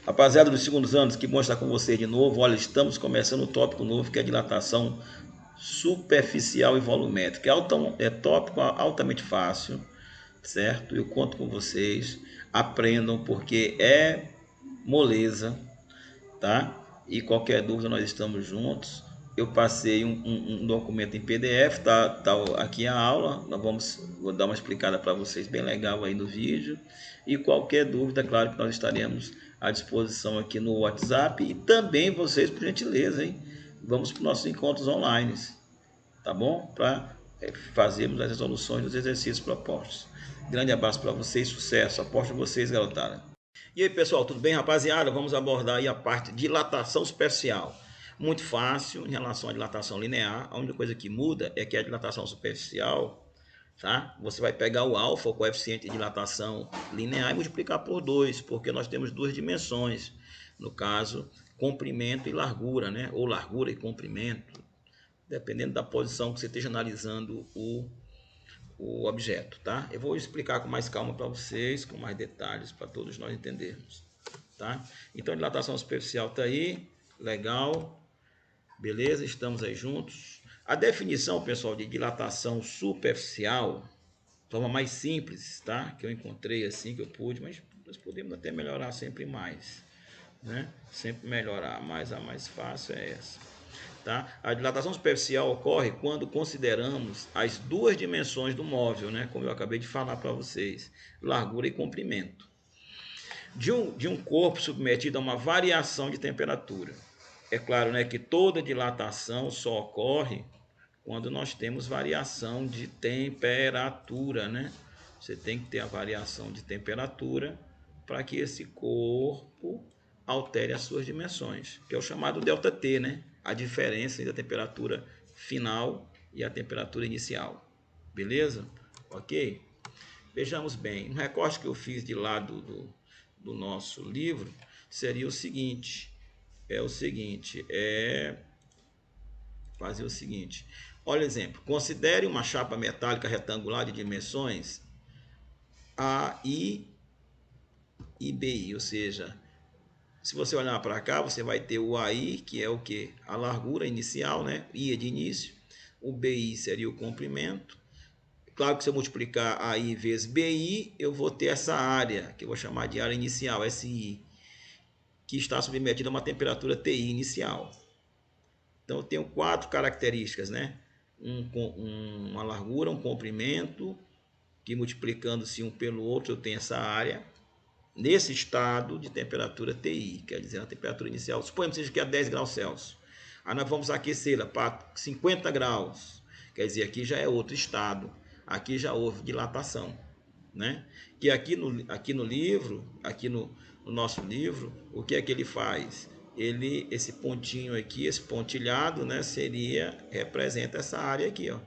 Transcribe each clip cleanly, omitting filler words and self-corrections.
Rapaziada dos segundos anos, que bom estar com vocês de novo. Olha, estamos começando um tópico novo que é a dilatação superficial e volumétrica. É tópico altamente fácil, certo? Eu conto com vocês. Aprendam porque é moleza, tá? E qualquer dúvida nós estamos juntos. Eu passei um documento em PDF, tá aqui a aula. Vou dar uma explicada para vocês bem legal aí no vídeo. E qualquer dúvida, claro que nós estaremos à disposição aqui no WhatsApp e também vocês, por gentileza, hein? Vamos para os nossos encontros online, tá bom? Para fazermos as resoluções dos exercícios propostos. Grande abraço para vocês, sucesso. Aposto em vocês, garotada. E aí, pessoal, tudo bem, rapaziada? Vamos abordar aí a parte de dilatação superficial. Muito fácil em relação à dilatação linear. A única coisa que muda é que a dilatação superficial, tá? Você vai pegar o alfa, o coeficiente de dilatação linear, e multiplicar por 2, porque nós temos duas dimensões. No caso, comprimento e largura, né? Ou largura e comprimento, dependendo da posição que você esteja analisando o objeto, tá? Eu vou explicar com mais calma para vocês, com mais detalhes, para todos nós entendermos, tá? Então, a dilatação superficial está aí, legal, beleza? Estamos aí juntos. A definição, pessoal, de dilatação superficial, forma mais simples, tá? Que eu encontrei assim, que eu pude, mas nós podemos até melhorar sempre mais, né? Sempre melhorar, mas a mais fácil é essa. Tá? A dilatação superficial ocorre quando consideramos as duas dimensões do móvel, né? Como eu acabei de falar para vocês, largura e comprimento, de um corpo submetido a uma variação de temperatura. É claro, né, que toda dilatação só ocorre quando nós temos variação de temperatura, né? Você tem que ter a variação de temperatura para que esse corpo altere as suas dimensões, que é o chamado ΔT, né? A diferença entre a temperatura final e a temperatura inicial. Beleza? Ok? Vejamos bem, um recorte que eu fiz de lado do nosso livro seria o seguinte, fazer o seguinte. Olha o exemplo, considere uma chapa metálica retangular de dimensões AI e BI, ou seja, se você olhar para cá, você vai ter o AI, que é o que? A largura inicial, né? I é de início, o BI seria o comprimento. Claro que se eu multiplicar AI vezes BI, eu vou ter essa área, que eu vou chamar de área inicial, SI, que está submetida a uma temperatura TI inicial. Então eu tenho quatro características, né? Uma largura, um comprimento, que multiplicando-se um pelo outro eu tenho essa área, nesse estado de temperatura TI, quer dizer, a temperatura inicial, suponhamos que é 10 graus Celsius. Aí nós vamos aquecê-la para 50 graus, quer dizer, aqui já é outro estado, aqui já houve dilatação, né? Que aqui no livro, no nosso livro, o que é que ele faz? Esse pontinho aqui, esse pontilhado, né, representa essa área aqui, ó.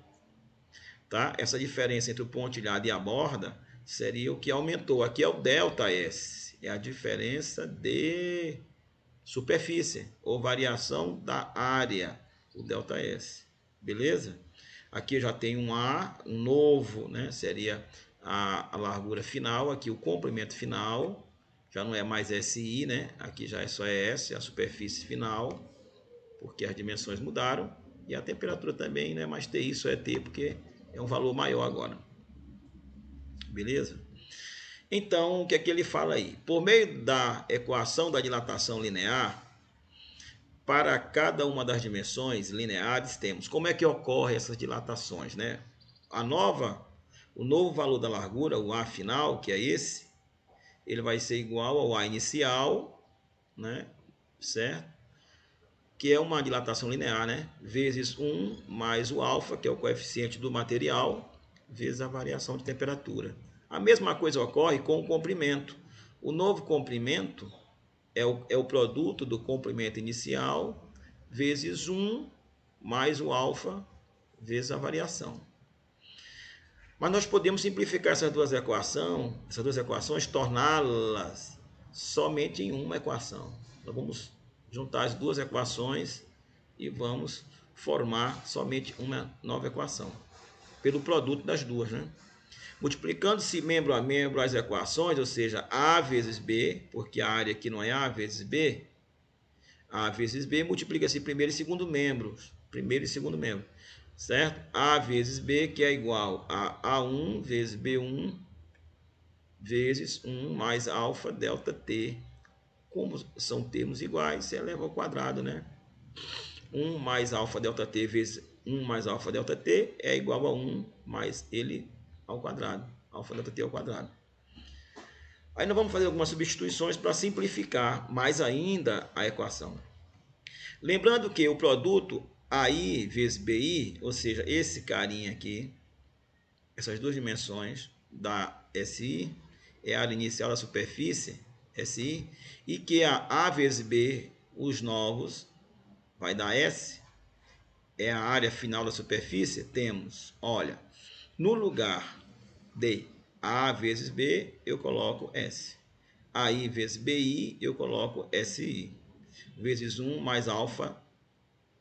Tá? Essa diferença entre o pontilhado e a borda seria o que aumentou. Aqui é o ΔS, é a diferença de superfície ou variação da área, o ΔS. Beleza? Aqui já tem um A, um novo, né? Seria a largura final, aqui o comprimento final, já não é mais SI, né? Aqui já é só S, a superfície final, porque as dimensões mudaram, e a temperatura também não é mais TI, só é T, porque é um valor maior agora. Beleza? Então, o que é que ele fala aí? Por meio da equação da dilatação linear, para cada uma das dimensões lineares temos como é que ocorre essas dilatações, né? O novo valor da largura, o A final, que é esse, ele vai ser igual ao A inicial, né? Certo? Que é uma dilatação linear, né? Vezes 1 mais o alfa, que é o coeficiente do material, vezes a variação de temperatura. A mesma coisa ocorre com o comprimento. O novo comprimento é o produto do comprimento inicial vezes 1 mais o alfa vezes a variação. Mas nós podemos simplificar essas duas equações, torná-las somente em uma equação. Nós vamos juntar as duas equações e vamos formar somente uma nova equação, pelo produto das duas, né? Multiplicando-se membro a membro as equações, ou seja, A vezes B, porque a área aqui não é A vezes B, A vezes B multiplica-se primeiro e segundo membros, primeiro e segundo membro, certo? A vezes B, que é igual a A1 vezes B1 vezes 1 mais alfa delta T. Como são termos iguais, você eleva ao quadrado, né? 1 mais alfa delta T vezes 1 mais alfa delta T é igual a 1 mais ele ao quadrado, alfa delta T ao quadrado. Aí nós vamos fazer algumas substituições para simplificar mais ainda a equação. Lembrando que o produto AI vezes BI, ou seja, esse carinha aqui, essas duas dimensões da SI, é a área inicial da superfície, SI, e que a vezes B, os novos, vai dar S, é a área final da superfície, temos, olha, no lugar de A vezes B, eu coloco S. AI vezes BI, eu coloco SI. Vezes 1 mais alfa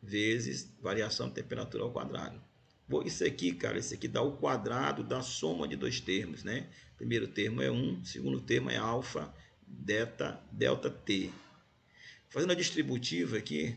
vezes variação de temperatura ao quadrado. Isso aqui, cara, isso aqui dá o quadrado da soma de dois termos, né? Primeiro termo é 1, segundo termo é alfa, delta T. Fazendo a distributiva aqui,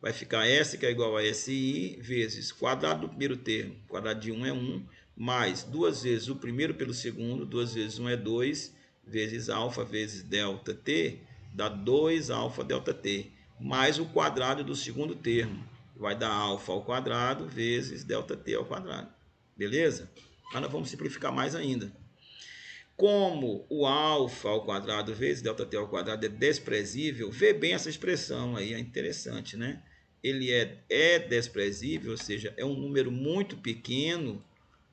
vai ficar S, que é igual a SI, vezes quadrado do primeiro termo, quadrado de 1 é 1, mais duas vezes o primeiro pelo segundo, duas vezes 1 é 2, vezes alfa vezes delta T, dá 2 alfa delta T, mais o quadrado do segundo termo, vai dar alfa ao quadrado vezes delta T ao quadrado. Beleza? Agora nós vamos simplificar mais ainda. Como o alfa ao quadrado vezes delta t ao quadrado é desprezível, vê bem essa expressão aí, é interessante, né? Ele é desprezível, ou seja, é um número muito pequeno,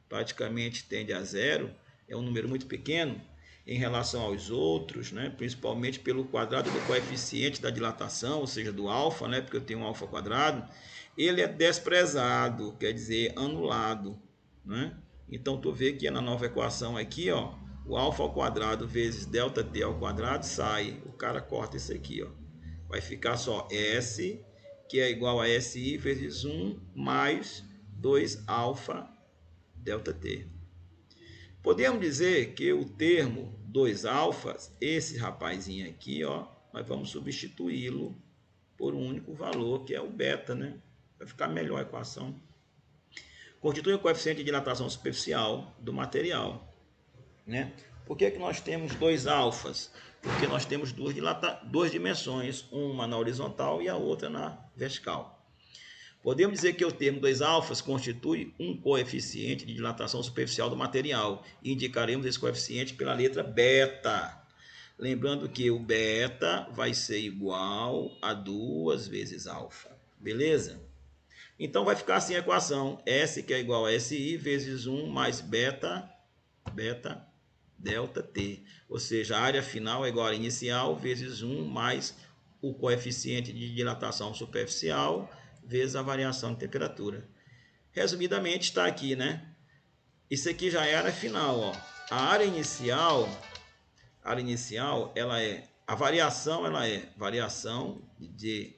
praticamente tende a zero, é um número muito pequeno em relação aos outros, né? Principalmente pelo quadrado do coeficiente da dilatação, ou seja, do alfa, né? Porque eu tenho um alfa quadrado, ele é desprezado, quer dizer, anulado, né? Então, tu vê que na nova equação aqui, ó, o alfa ao quadrado vezes delta t ao quadrado sai. O cara corta isso aqui, ó. Vai ficar só S, que é igual a SI vezes 1 mais 2 alfa delta t. Podemos dizer que o termo 2 alfas, esse rapazinho aqui, ó, nós vamos substituí-lo por um único valor, que é o beta, né? Vai ficar melhor a equação. Constitui o coeficiente de dilatação superficial do material, né? Por que nós temos dois alfas? Porque nós temos duas dimensões, uma na horizontal e a outra na vertical. Podemos dizer que o termo 2 alfas constitui um coeficiente de dilatação superficial do material. E indicaremos esse coeficiente pela letra beta. Lembrando que o beta vai ser igual a 2 vezes alfa. Beleza? Então vai ficar assim a equação. S, que é igual a SI, vezes 1 mais beta delta T. Ou seja, a área final é igual à inicial vezes 1 mais o coeficiente de dilatação superficial vezes a variação de temperatura. Resumidamente está aqui, né? Isso aqui já é a área final, ó. A área inicial, ela é a variação, ela é variação de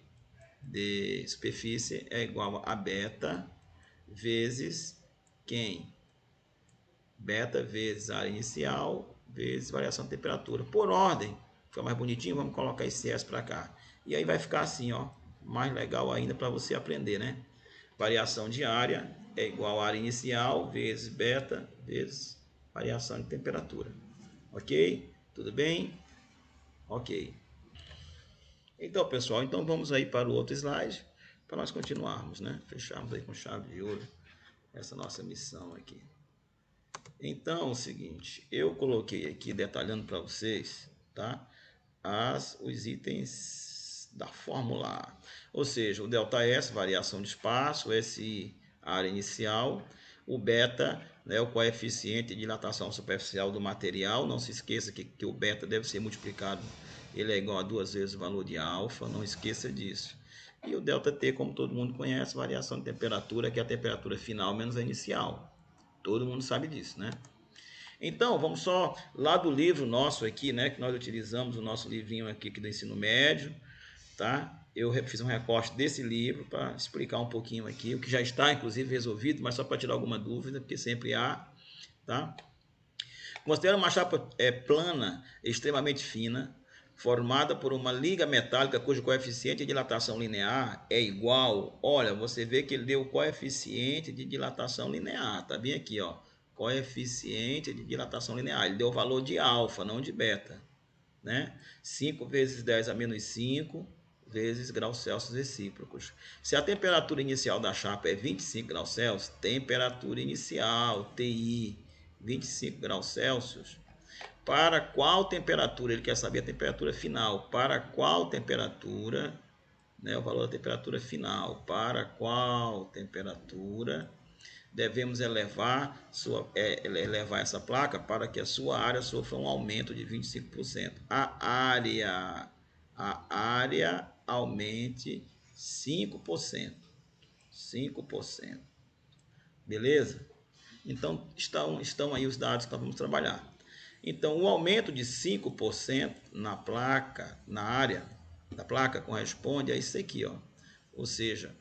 superfície é igual a beta vezes quem? Beta vezes área inicial vezes variação de temperatura. Por ordem, fica mais bonitinho, vamos colocar esse S para cá. E aí vai ficar assim, ó, mais legal ainda para você aprender, né? Variação de área é igual a área inicial vezes beta vezes variação de temperatura. Ok? Tudo bem? Ok. Então, pessoal, então vamos aí para o outro slide para nós continuarmos, né? Fecharmos aí com chave de ouro essa nossa missão aqui. Então, é o seguinte, eu coloquei aqui detalhando para vocês, tá? Os itens da fórmula, ou seja, o ΔS, variação de espaço, SI, área inicial, o beta, né, o coeficiente de dilatação superficial do material, não se esqueça que o beta deve ser multiplicado, ele é igual a 2 vezes o valor de alfa, não esqueça disso. E o ΔT, como todo mundo conhece, variação de temperatura, que é a temperatura final menos a inicial. Todo mundo sabe disso, né? Então, vamos só lá do livro nosso aqui, né, que nós utilizamos o nosso livrinho aqui do ensino médio, tá? Eu fiz um recorte desse livro para explicar um pouquinho aqui, o que já está inclusive resolvido, mas só para tirar alguma dúvida, porque sempre há, tá? Considera uma chapa plana, extremamente fina, formada por uma liga metálica cujo coeficiente de dilatação linear é igual. Olha, você vê que ele deu o coeficiente de dilatação linear. Tá bem aqui, ó. Coeficiente de dilatação linear. Ele deu o valor de alfa, não de beta, né? 5 vezes 10 a menos 5 vezes graus Celsius recíprocos. Se a temperatura inicial da chapa é 25 graus Celsius, temperatura inicial, TI, 25 graus Celsius, para qual temperatura, ele quer saber a temperatura final, para qual temperatura, né, o valor da temperatura final, para qual temperatura devemos elevar essa placa para que a sua área sofra um aumento de 25%. A área aumente 5%. 5%. Beleza? Então, estão aí os dados que nós vamos trabalhar. Então, o aumento de 5% na placa, na área da placa, corresponde a isso aqui, ó. Ou seja,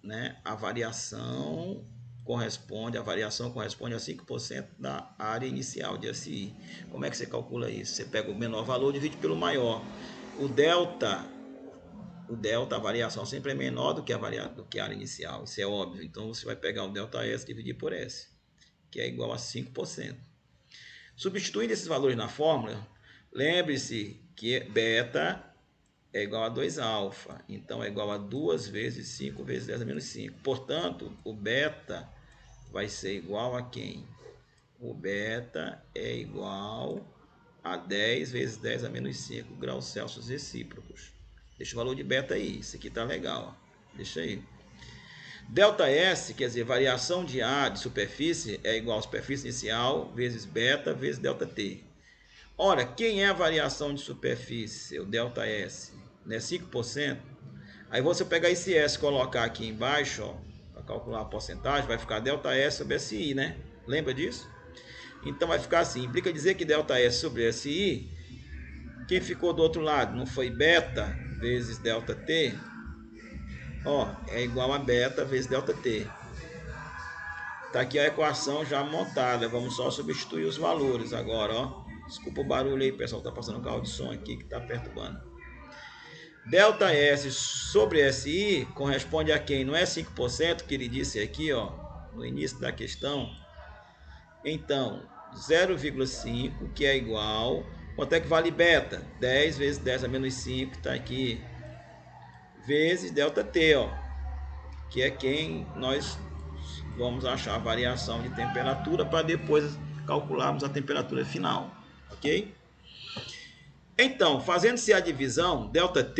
né, a variação corresponde a 5% da área inicial de SI. Como é que você calcula isso? Você pega o menor valor e divide pelo maior. O delta, a variação sempre é menor do que a área inicial, isso é óbvio. Então você vai pegar o delta S e dividir por S, que é igual a 5%. Substituindo esses valores na fórmula, lembre-se que beta é igual a 2 alfa, então é igual a 2 vezes 5 vezes 10 a menos 5. Portanto, o beta vai ser igual a quem? O beta é igual a 10 vezes 10 a menos 5 graus Celsius recíprocos. Deixa o valor de beta aí, isso aqui tá legal, ó. Deixa aí. Delta S, quer dizer, variação de A de superfície é igual a superfície inicial vezes beta vezes delta T. Ora, quem é a variação de superfície, o delta S? Né? 5%. Aí você pegar esse S e colocar aqui embaixo, para calcular a porcentagem, vai ficar delta S sobre SI, né? Lembra disso? Então vai ficar assim, implica dizer que delta S sobre SI, quem ficou do outro lado não foi beta vezes delta T? Ó, é igual a beta vezes delta T. Tá aqui a equação já montada, vamos só substituir os valores agora, ó. Desculpa o barulho aí, pessoal, tá passando um carro de som aqui que tá perturbando. Delta S sobre SI corresponde a quem? Não é 5% que ele disse aqui, ó, no início da questão. Então, 0,5, que é igual, quanto é que vale beta? 10 vezes 10 a menos 5, tá aqui, vezes delta T, ó, que é quem nós vamos achar a variação de temperatura para depois calcularmos a temperatura final, ok? Então, fazendo-se a divisão, ΔT,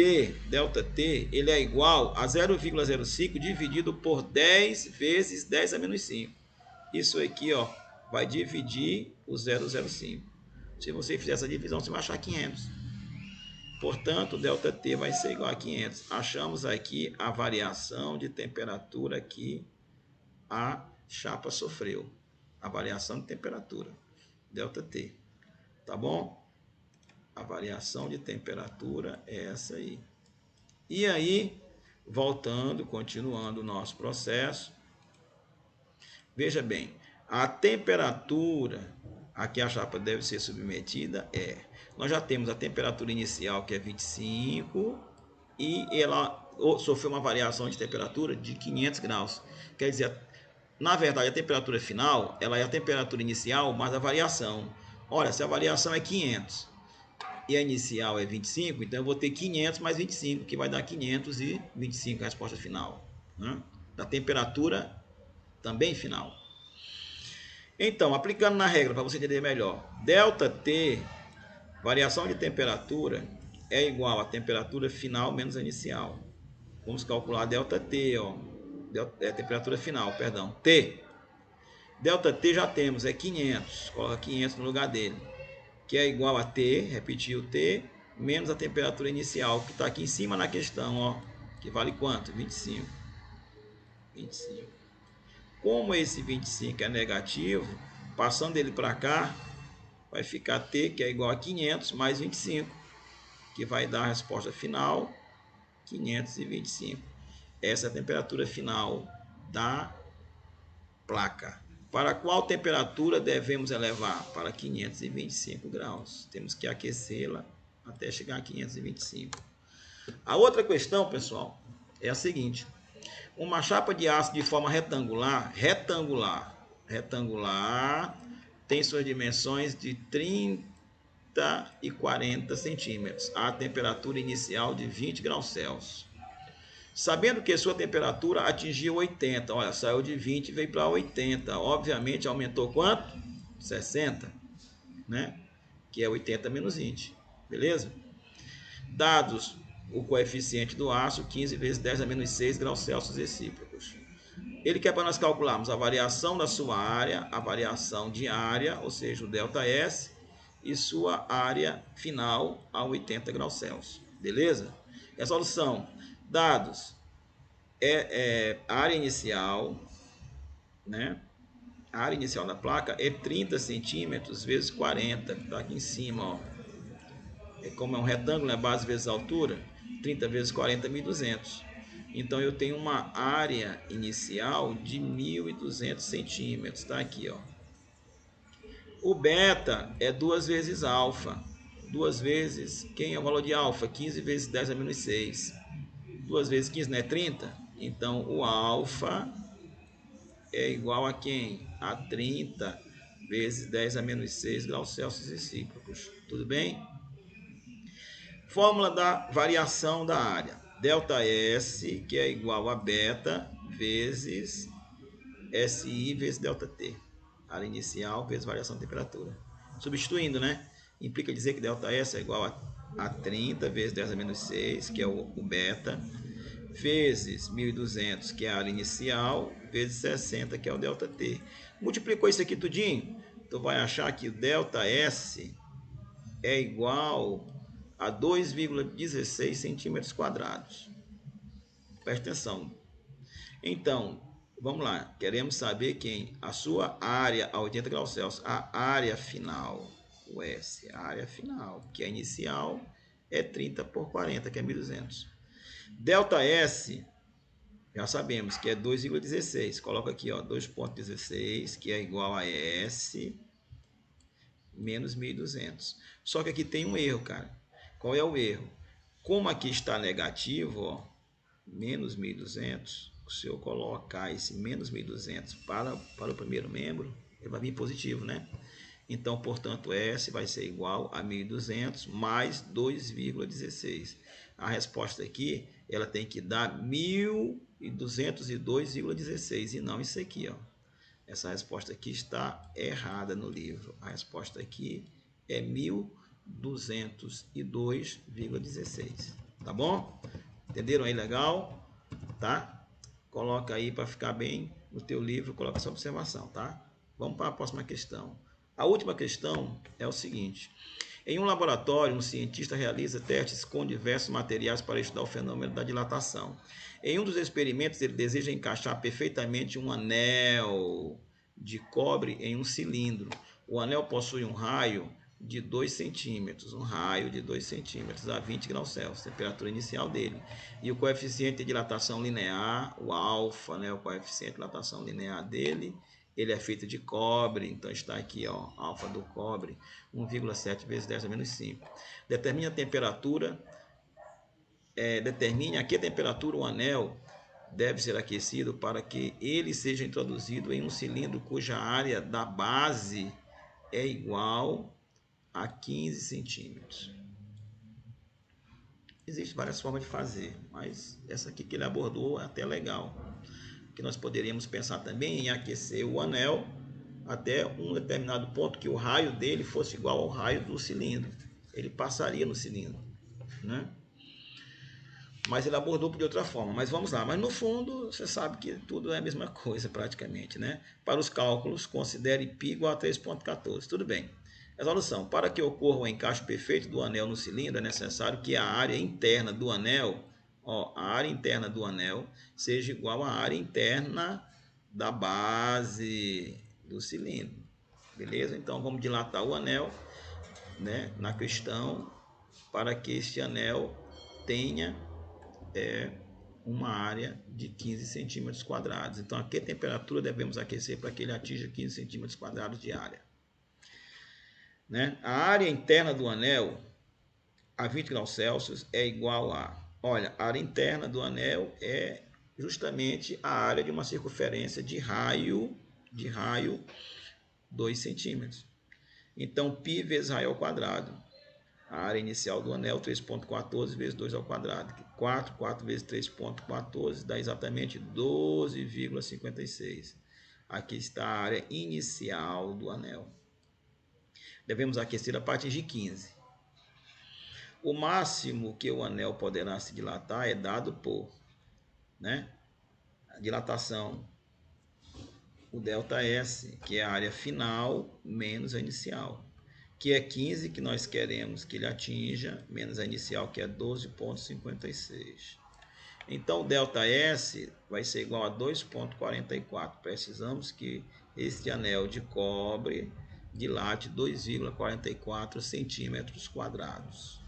ele é igual a 0,05 dividido por 10 vezes 10 a menos 5. Isso aqui, ó, vai dividir o 0,05. Se você fizer essa divisão, você vai achar 500. Portanto, ΔT vai ser igual a 500. Achamos aqui a variação de temperatura que a chapa sofreu. A variação de temperatura, ΔT. Tá bom? A variação de temperatura é essa aí. E aí, voltando, continuando o nosso processo, veja bem, a temperatura a que a chapa deve ser submetida nós já temos a temperatura inicial, que é 25, e ela sofreu uma variação de temperatura de 500 graus. Quer dizer, na verdade, a temperatura final, ela é a temperatura inicial mais a variação. Olha, se a variação é 500 e a inicial é 25, então eu vou ter 500 mais 25, que vai dar 525 a resposta final, né? Da temperatura também final. Então, aplicando na regra, para você entender melhor, ΔT, variação de temperatura, é igual a temperatura final menos a inicial. Vamos calcular ΔT, ó, temperatura final, perdão, T. ΔT já temos, é 500, coloca 500 no lugar dele, que é igual a T, repetir o T, menos a temperatura inicial, que está aqui em cima na questão, ó, que vale quanto? 25. 25. Como esse 25 é negativo, passando ele para cá, vai ficar T, que é igual a 500 mais 25, que vai dar a resposta final, 525. Essa é a temperatura final da placa. Para qual temperatura devemos elevar? Para 525 graus. Temos que aquecê-la até chegar a 525. A outra questão, pessoal, é a seguinte. Uma chapa de aço de forma retangular, tem suas dimensões de 30 e 40 centímetros, a temperatura inicial de 20 graus Celsius. Sabendo que sua temperatura atingiu 80, olha, saiu de 20 e veio para 80, obviamente aumentou quanto? 60, né? Que é 80 menos 20, beleza? Dados o coeficiente do aço, 15 vezes 10 a menos 6 graus Celsius recíprocos. Ele quer para nós calcularmos a variação da sua área, a variação de área, ou seja, o ΔS, e sua área final a 80 graus Celsius, beleza? Resolução, dados, a área inicial, né? A área inicial da placa é 30 centímetros vezes 40, está aqui em cima, ó. Como é um retângulo, né? Base vezes altura, 30 vezes 40, 1.200. Então, eu tenho uma área inicial de 1.200 centímetros, tá aqui, ó. O beta é 2 vezes alfa. 2 vezes, quem é o valor de alfa? 15 vezes 10 a menos 6. 2 vezes 15 não é 30? Então, o alfa é igual a quem? A 30 vezes 10 a menos 6 graus Celsius recíprocos. Tudo bem? Fórmula da variação da área. ΔS, que é igual a beta vezes SI vezes ΔT. Área inicial vezes variação de temperatura. Substituindo, né? Implica dizer que ΔS é igual a 30 vezes 10 a menos 6, que é o beta, vezes 1.200, que é a área inicial, vezes 60, que é o ΔT. Multiplicou isso aqui tudinho, tu vai achar que o ΔS é igual a 2,16 centímetros quadrados. Presta atenção. Então, vamos lá. Queremos saber quem? A sua área a 80 graus Celsius. A área final, o S. A área final, que é inicial, é 30 por 40, que é 1.200. ΔS, já sabemos que é 2,16. Coloca aqui, ó, 2,16, que é igual a S menos 1.200. Só que aqui tem um erro, cara. Qual é o erro? Como aqui está negativo, ó, menos 1.200, se eu colocar esse menos 1.200 para o primeiro membro, ele vai vir positivo, né? Então, portanto, S vai ser igual a 1.200 mais 2,16. A resposta aqui, ela tem que dar 1.202,16 e não isso aqui, ó. Essa resposta aqui está errada no livro. A resposta aqui é 1.202,16. Tá bom? Entenderam aí legal? Tá? Coloca aí para ficar bem no teu livro, coloca essa observação, tá? Vamos para a próxima questão. A última questão é o seguinte. Em um laboratório, um cientista realiza testes com diversos materiais para estudar o fenômeno da dilatação. Em um dos experimentos, ele deseja encaixar perfeitamente um anel de cobre em um cilindro. O anel possui um raio de 2 centímetros, a 20 graus Celsius, temperatura inicial dele. E o coeficiente de dilatação linear, o alfa, né, o coeficiente de dilatação linear dele, ele é feito de cobre, então está aqui, ó, alfa do cobre, 1,7 vezes 10 a menos 5. Determine a temperatura, determine a que temperatura o anel deve ser aquecido para que ele seja introduzido em um cilindro cuja área da base é igual a 15 centímetros. Existem várias formas de fazer, mas essa aqui que ele abordou é até legal. Que nós poderíamos pensar também em aquecer o anel até um determinado ponto que o raio dele fosse igual ao raio do cilindro. Ele passaria no cilindro, né? Mas ele abordou de outra forma. Mas vamos lá. Mas no fundo, você sabe que tudo é a mesma coisa praticamente, né? Para os cálculos, considere π igual a 3,14. Tudo bem. Resolução. Para que ocorra o encaixe perfeito do anel no cilindro, é necessário que a área interna do anel, ó, a área interna do anel seja igual à área interna da base do cilindro. Beleza? Então, vamos dilatar o anel, né, na questão, para que este anel tenha uma área de 15 centímetros quadrados. Então, a que temperatura devemos aquecer para que ele atinja 15 centímetros quadrados de área? Né? A área interna do anel a 20 graus Celsius é igual a... Olha, a área interna do anel é justamente a área de uma circunferência de raio 2 centímetros. Então, π vezes raio ao quadrado. A área inicial do anel, 3,14 vezes 2 ao quadrado. 4 vezes 3,14 dá exatamente 12,56. Aqui está a área inicial do anel. Devemos aquecer a partir de 15. O máximo que o anel poderá se dilatar é dado por, né, a dilatação, o ΔS, que é a área final menos a inicial, que é 15, que nós queremos que ele atinja, menos a inicial, que é 12,56. Então, o ΔS vai ser igual a 2,44. Precisamos que este anel de cobre dilate 2,44 centímetros quadrados.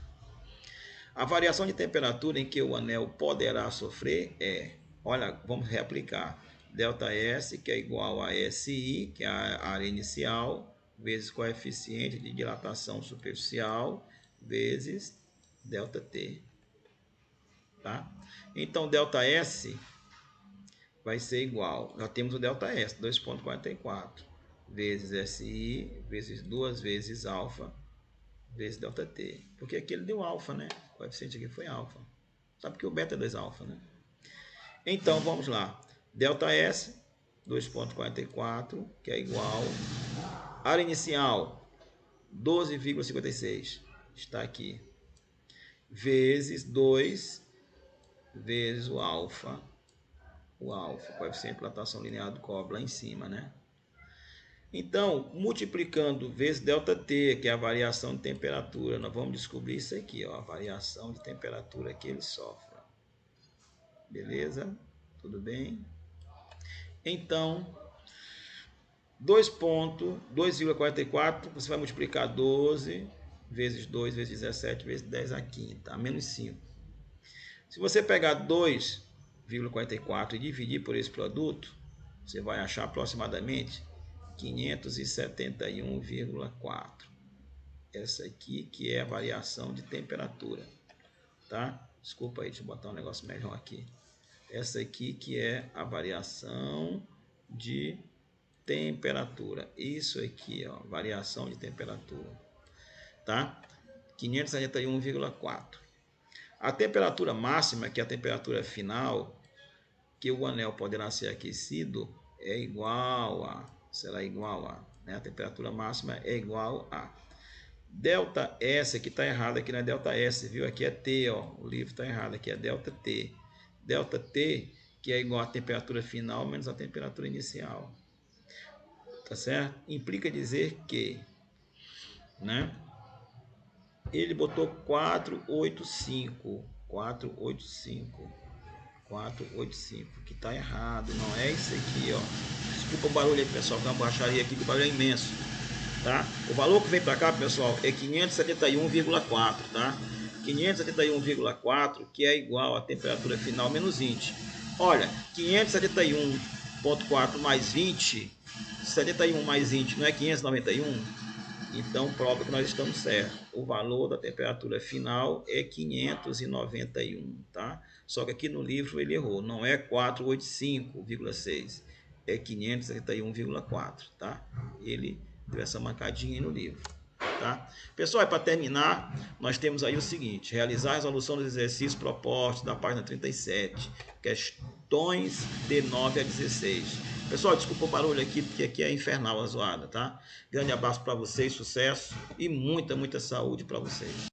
A variação de temperatura em que o anel poderá sofrer é, olha, vamos reaplicar, ΔS, que é igual a SI, que é a área inicial, vezes coeficiente de dilatação superficial, vezes ΔT. Tá? Então, ΔS vai ser igual, já temos o ΔS, 2,44, vezes SI, vezes 2 vezes alfa, vezes ΔT. Porque aqui ele deu alfa, né? O coeficiente aqui foi alfa. Sabe que o beta é 2 alfa, né? Então, vamos lá. ΔS, 2,44, que é igual... Área inicial, 12,56. Está aqui. Vezes 2, vezes o alfa. O coeficiente de dilatação linear do cobre lá em cima, né? Então, multiplicando vezes ΔT, que é a variação de temperatura, nós vamos descobrir isso aqui, ó, a variação de temperatura que ele sofre. Beleza? Tudo bem? Então, 2,44, você vai multiplicar 12 vezes 2 vezes 17 vezes 10 à quinta, a menos 5. Se você pegar 2,44 e dividir por esse produto, você vai achar aproximadamente 571,4. Essa aqui que é a variação de temperatura, tá? Desculpa aí, deixa eu botar um negócio melhor aqui. Essa aqui que é a variação de temperatura. Isso aqui, ó, variação de temperatura, tá? 571,4. A temperatura máxima, que é a temperatura final, que o anel poderá ser aquecido, é igual a, será igual a, né? A temperatura máxima é igual a ΔS, que está errado aqui, não é ΔS, viu? Aqui é T, ó, o livro está errado, aqui é ΔT. ΔT, que é igual a temperatura final menos a temperatura inicial. Tá certo? Implica dizer que, né? Ele botou 485, que tá errado, não é isso aqui, ó. Desculpa o barulho aí, pessoal, tem uma borracharia aqui que o barulho é imenso, tá? O valor que vem para cá, pessoal, é 571,4, tá? 571,4, que é igual a temperatura final menos 20. Olha, 571,4 mais 20, 71 mais 20 não é 591? Então, prova que nós estamos certos. O valor da temperatura final é 591, tá? Só que aqui no livro ele errou. Não é 485,6, é 571,4, tá? Ele deu essa mancadinha aí no livro, tá? Pessoal, para terminar, nós temos aí o seguinte: realizar a resolução dos exercícios propostos da página 37, questões de 9 a 16. Pessoal, desculpa o barulho aqui, porque aqui é infernal a zoada, tá? Grande abraço para vocês, sucesso e muita saúde para vocês.